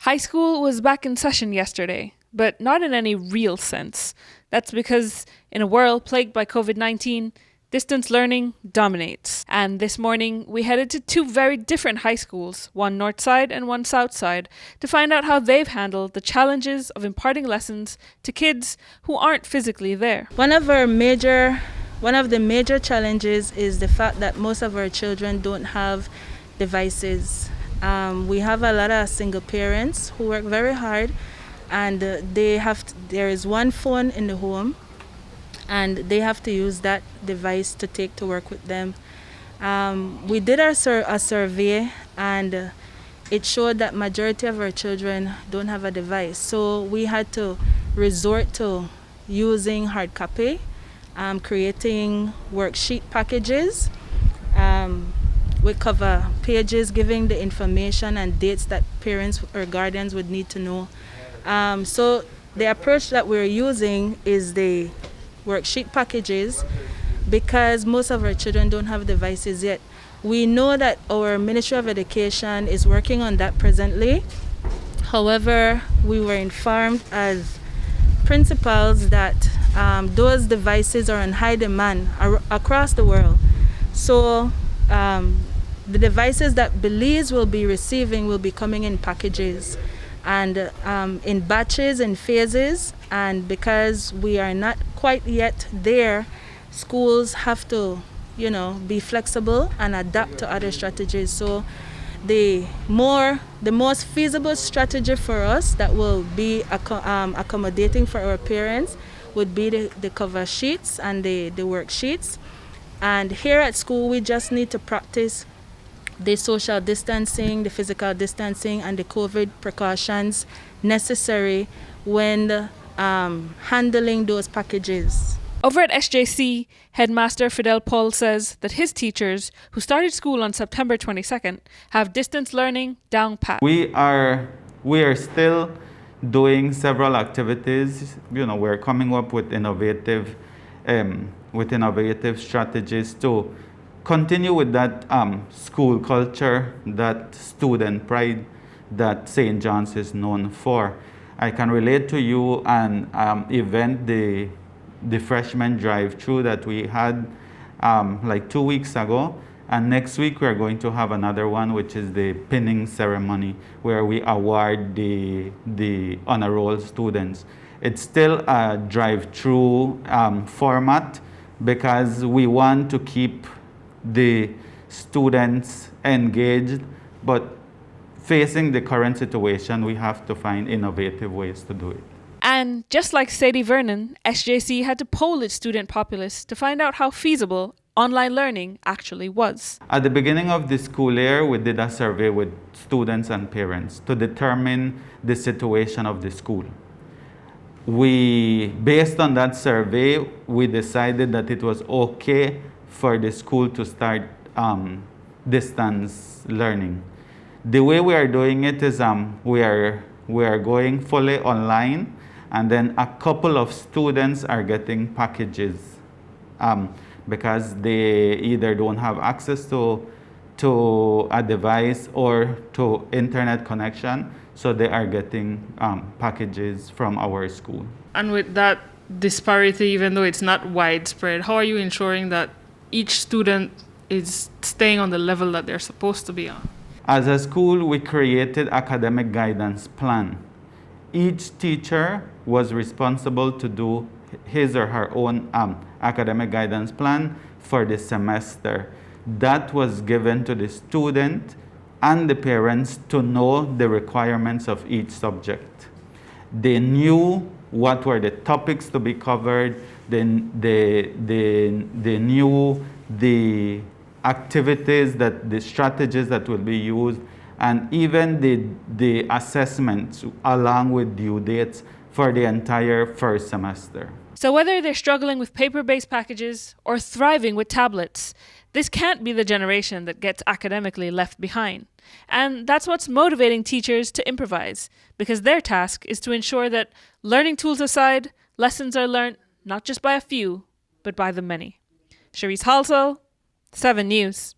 High school was back in session yesterday, but not in any real sense. That's because in a world plagued by COVID-19, distance learning dominates. And this morning, we headed to two very different high schools, one north side and one south side, to find out how they've handled the challenges of imparting lessons to kids who aren't physically there. One of the major challenges is the fact that most of our children don't have devices. We have a lot of single parents who work very hard, and there is one phone in the home, and they have to use that device to take to work with them. We did a survey, and it showed that majority of our children don't have a device. So we had to resort to using hard copy, creating worksheet packages with cover pages giving the information and dates that parents or guardians would need to know. So the approach that we're using is the worksheet packages because most of our children don't have devices yet. We know that our Ministry of Education is working on that presently. However, we were informed as principals that those devices are in high demand across the world. So the devices that Belize will be receiving will be coming in packages and in batches and phases. And because we are not quite yet there, schools have to, be flexible and adapt to other strategies. So the most feasible strategy for us that will be accommodating for our parents would be the cover sheets and the worksheets. And here at school, we just need to practice the social distancing, the physical distancing, and the COVID precautions necessary when handling those packages. Over at SJC, Headmaster Fidel Paul says that his teachers, who started school on September 22nd, have distance learning down pat. We are still doing several activities. We're coming up with innovative strategies to continue with that school culture, that student pride that St. John's is known for. I can relate to you an event, the freshman drive-through that we had like 2 weeks ago. And next week we're going to have another one, which is the pinning ceremony, where we award the honor roll students. It's still a drive-through format because we want to keep the students engaged, but facing the current situation, we have to find innovative ways to do it. And just like Sadie Vernon, SJC had to poll its student populace to find out how feasible online learning actually was. At the beginning of the school year, we did a survey with students and parents to determine the situation of the school. Based on that survey, we decided that it was okay for the school to start distance learning. The way we are doing it is we are going fully online, and then a couple of students are getting packages because they either don't have access to a device or to internet connection, so they are getting packages from our school. And with that disparity, even though it's not widespread, how are you ensuring that each student is staying on the level that they're supposed to be on? As a school, we created academic guidance plan. Each teacher was responsible to do his or her own academic guidance plan for the semester. That was given to the student and the parents to know the requirements of each subject. They knew what were the topics to be covered, they knew the activities, the strategies that will be used, and even the assessments along with due dates for the entire first semester. So whether they're struggling with paper-based packages or thriving with tablets, this can't be the generation that gets academically left behind. And that's what's motivating teachers to improvise, because their task is to ensure that, learning tools aside, lessons are learned not just by a few, but by the many. Cherise Halsell, 7 News.